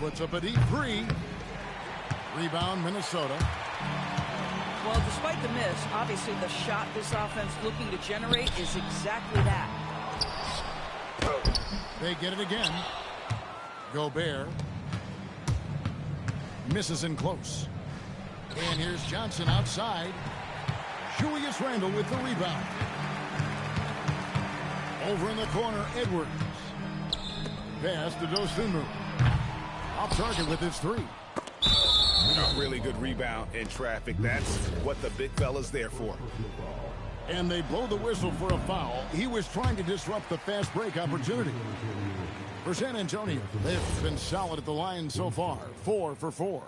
puts up a deep three. Rebound, Minnesota. Well, despite the miss, obviously the shot this offense looking to generate is exactly that. They get it again. Gobert. Misses in close. And here's Johnson outside. Julius Randle with the rebound. Over in the corner, Edwards. Pass to Dosunmu. Off target with his three. A really good rebound in traffic. That's what the big fella's there for. And they blow the whistle for a foul. He was trying to disrupt the fast break opportunity. For San Antonio, they've been solid at the line so far. 4 for 4.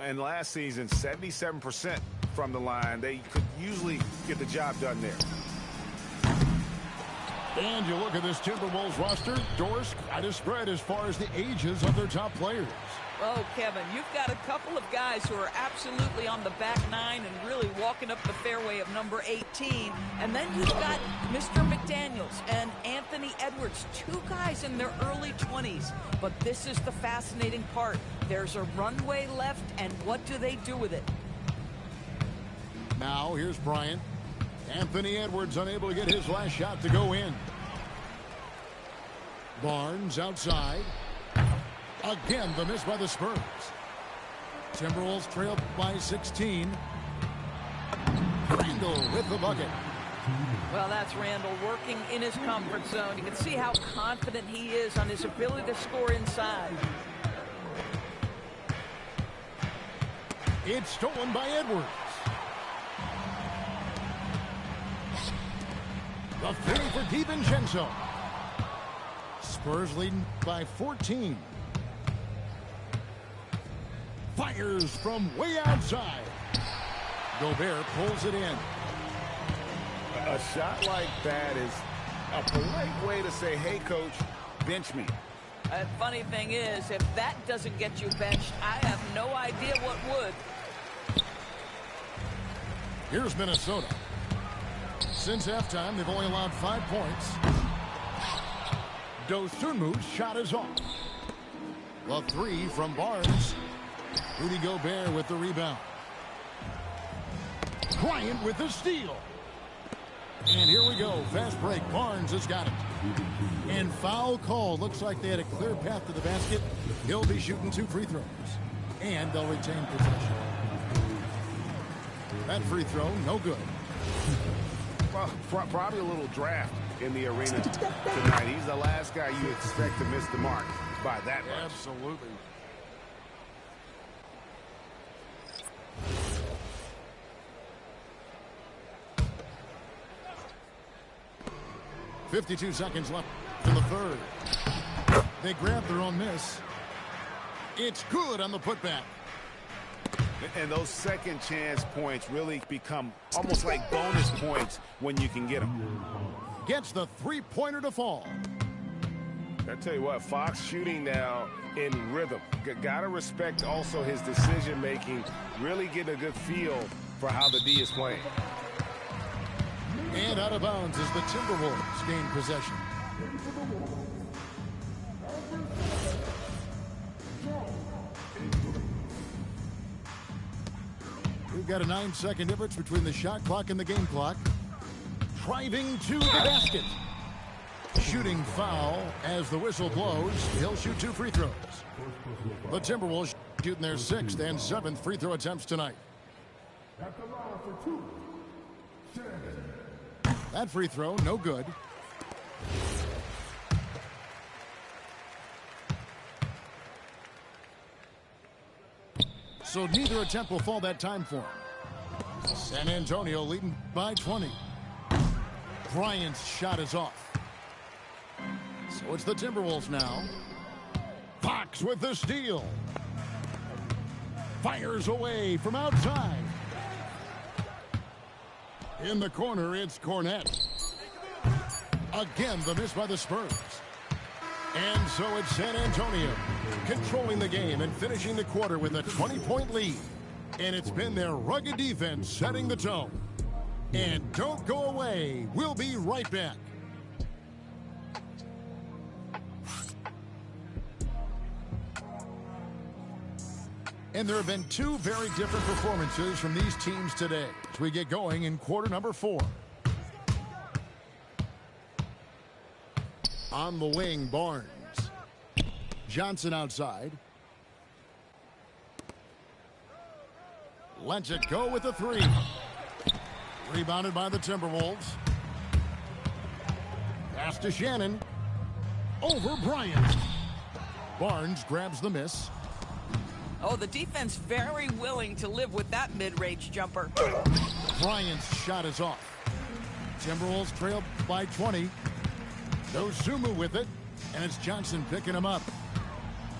And last season, 77% from the line. They could usually get the job done there. And you look at this Timberwolves roster, Doris, quite a spread as far as the ages of their top players. Oh, Kevin, you've got a couple of guys who are absolutely on the back nine and really walking up the fairway of number 18. And then you've got Mr. McDaniels and Anthony Edwards, two guys in their early 20s. But this is the fascinating part. There's a runway left, and what do they do with it? Now, here's Bryant. Anthony Edwards unable to get his last shot to go in. Barnes outside. Again, the miss by the Spurs. Timberwolves trail by 16. Randle with the bucket. Well, that's Randle working in his comfort zone. You can see how confident he is on his ability to score inside. It's stolen by Edwards. The three for DiVincenzo. Spurs leading by 14. Fires from way outside. Gobert pulls it in. A shot like that is a polite way to say, hey, coach, bench me. The funny thing is, if that doesn't get you benched, I have no idea what would. Here's Minnesota. Since halftime, they've only allowed 5 points. Dosunmu's shot is off. The three from Barnes. Rudy Gobert with the rebound. Bryant with the steal. And here we go. Fast break. Barnes has got it. And foul call. Looks like they had a clear path to the basket. He'll be shooting 2 free throws. And they'll retain possession. That free throw, no good. Well, probably a little draft in the arena tonight. He's the last guy you expect to miss the mark by that much. Absolutely. .52 seconds left in the third. They grab their own miss. It's good on the putback. And those second chance points really become almost like bonus points when you can get them. Gets the three-pointer to fall. I tell you what, Fox shooting now in rhythm. Got to respect also his decision-making, really getting a good feel for how the D is playing. And out of bounds as the Timberwolves gain possession. We've got a 9-second difference between the shot clock and the game clock. Driving to the basket. Shooting foul as the whistle blows. He'll shoot 2 free throws. The Timberwolves shooting their 6th and 7th free throw attempts tonight. That free throw, no good. So neither attempt will fall that time for him. San Antonio leading by 20. Bryant's shot is off. So it's the Timberwolves now. Fox with the steal. Fires away from outside. In the corner, it's Cornette. Again, the miss by the Spurs. And so it's San Antonio controlling the game and finishing the quarter with a 20-point lead. And it's been their rugged defense setting the tone. And don't go away. We'll be right back. And there have been two very different performances from these teams today as we get going in quarter number 4. On the wing, Barnes. Johnson outside. Lets it go with a 3. Rebounded by the Timberwolves. Pass to Shannon. Over Bryant. Barnes grabs the miss. Oh, the defense very willing to live with that mid-range jumper. Bryant's shot is off. Timberwolves trail by 20. Dosunmu with it, and it's Johnson picking him up.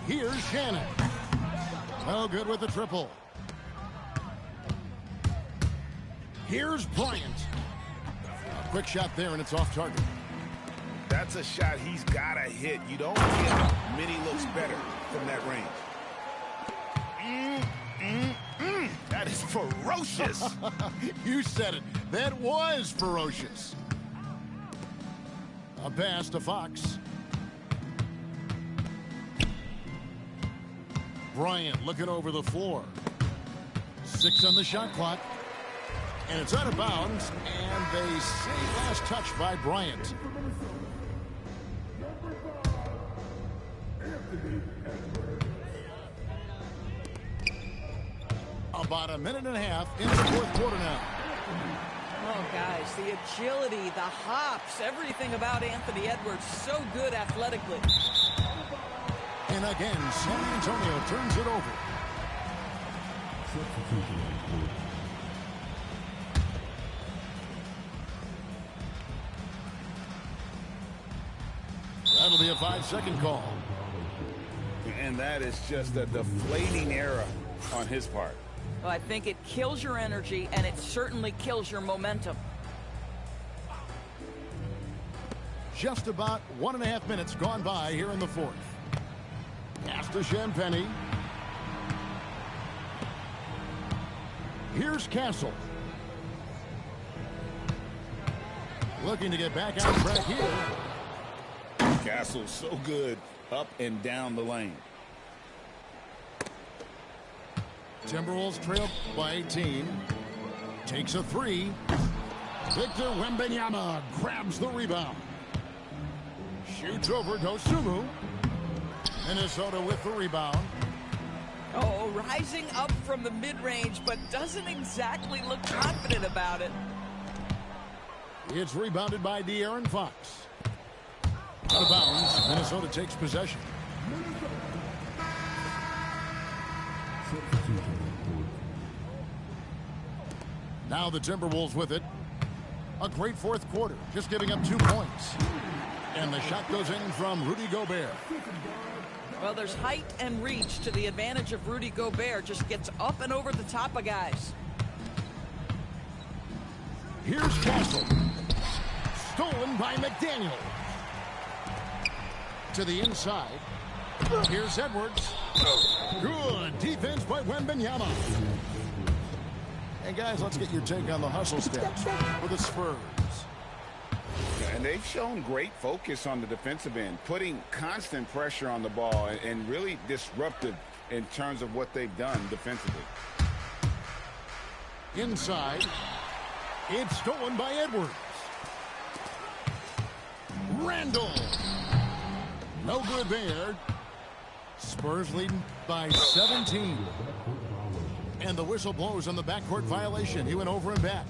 Here's Shannon. No good with the triple. Here's Bryant. A quick shot there, and it's off target. That's a shot he's got to hit. You don't get many looks better from that range. That is ferocious. You said it. That was ferocious. A pass to Fox. Bryant looking over the floor. 6 on the shot clock. And it's out of bounds. And they say last touch by Bryant. About a minute and a half into the fourth quarter now. Oh, guys, the agility, the hops, everything about Anthony Edwards, so good athletically. And again, San Antonio turns it over. That'll be a 5-second call. And that is just a deflating error on his part. Well, I think it kills your energy, and it certainly kills your momentum. Just about 1.5 minutes gone by here in the fourth. Pass to Champagny. Here's Castle. Looking to get back on track here. Castle's so good up and down the lane. Timberwolves trail by 18. Takes a 3. Victor Wembanyama grabs the rebound. Shoots over Dosunmu. Minnesota with the rebound. Oh, rising up from the mid-range, but doesn't exactly look confident about it. It's rebounded by De'Aaron Fox. Out of bounds. Minnesota takes possession. Now the Timberwolves with it. A great fourth quarter, just giving up 2 points. And the shot goes in from Rudy Gobert. Well, there's height and reach to the advantage of Rudy Gobert. Just gets up and over the top of guys. Here's Castle. Stolen by McDaniel. To the inside. Here's Edwards. Good defense by Wembanyama. And guys, let's get your take on the hustle stats for the Spurs. And they've shown great focus on the defensive end, putting constant pressure on the ball and really disruptive in terms of what they've done defensively. Inside. It's stolen by Edwards. Randall. No good there. Spurs leading by 17. And the whistle blows on the backcourt violation. He went over and back.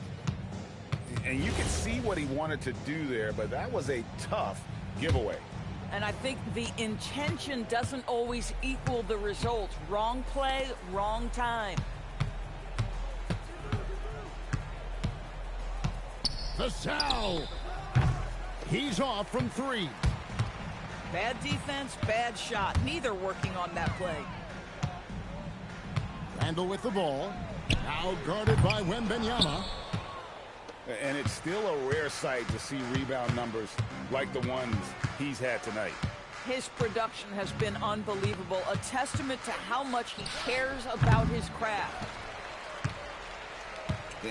And you can see what he wanted to do there, but that was a tough giveaway. And I think the intention doesn't always equal the result. Wrong play, wrong time. Vassell. He's off from 3. Bad defense, bad shot. Neither working on that play. Randall with the ball. Now guarded by Wembanyama. And it's still a rare sight to see rebound numbers like the ones he's had tonight. His production has been unbelievable. A testament to how much he cares about his craft.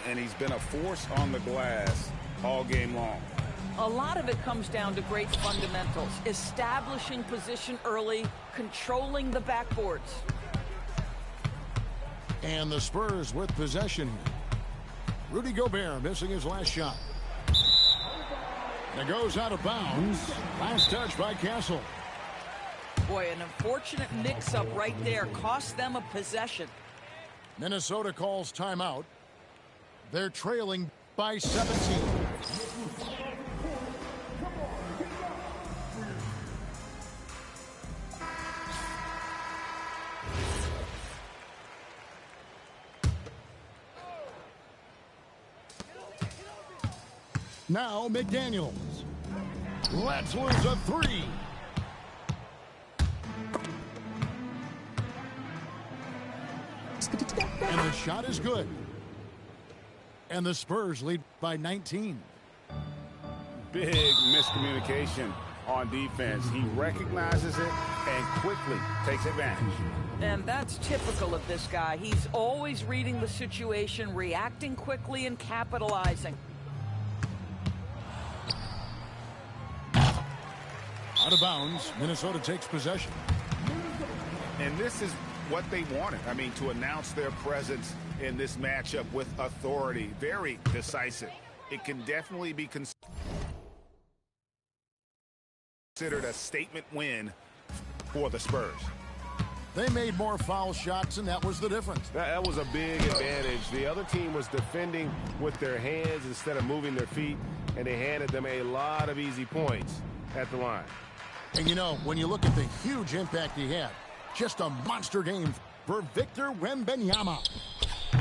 And he's been a force on the glass all game long. A lot of it comes down to great fundamentals. Establishing position early, controlling the backboards. And the Spurs with possession here. Rudy Gobert missing his last shot. And it goes out of bounds. Last touch by Castle. Boy, an unfortunate mix-up right there. Cost them a possession. Minnesota calls timeout. They're trailing by 17. Now McDaniels. Let's lose a three. And the shot is good. And the Spurs lead by 19. Big miscommunication on defense. He recognizes it and quickly takes advantage. And that's typical of this guy. He's always reading the situation, reacting quickly, and capitalizing. Out of bounds. Minnesota takes possession. And this is what they wanted. I mean, to announce their presence in this matchup with authority. Very decisive. It can definitely be considered a statement win for the Spurs. They made more foul shots, and that was the difference. That was a big advantage. The other team was defending with their hands instead of moving their feet, and they handed them a lot of easy points at the line. And you know, when you look at the huge impact he had, just a monster game for Victor Wembanyama.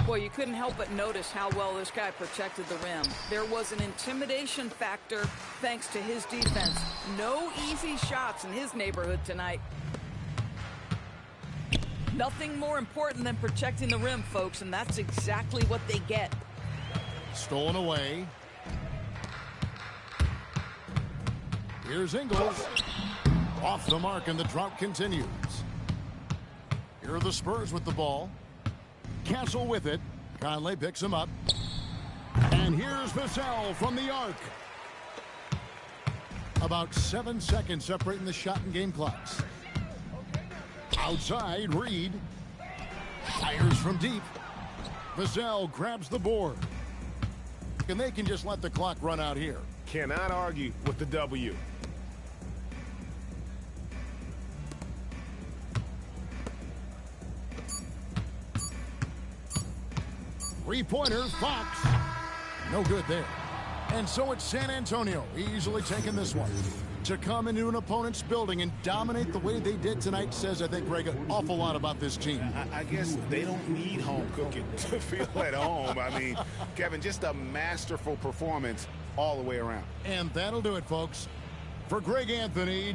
Boy, you couldn't help but notice how well this guy protected the rim. There was an intimidation factor thanks to his defense. No easy shots in his neighborhood tonight. Nothing more important than protecting the rim, folks, and that's exactly what they get. Stolen away. Here's Ingles. Off the mark, and the drought continues. Here are the Spurs with the ball. Castle with it. Conley picks him up. And here's Vassell from the arc. About 7 seconds separating the shot and game clocks. Outside, Reed. Fires from deep. Vassell grabs the board. And they can just let the clock run out here. Cannot argue with the W. Three-pointer, Fox. No good there. And so it's San Antonio easily taking this one. To come into an opponent's building and dominate the way they did tonight says, I think, Greg, an awful lot about this team. I guess they don't need home cooking to feel at home. I mean, Kevin, just a masterful performance all the way around. And that'll do it, folks. For Greg Anthony...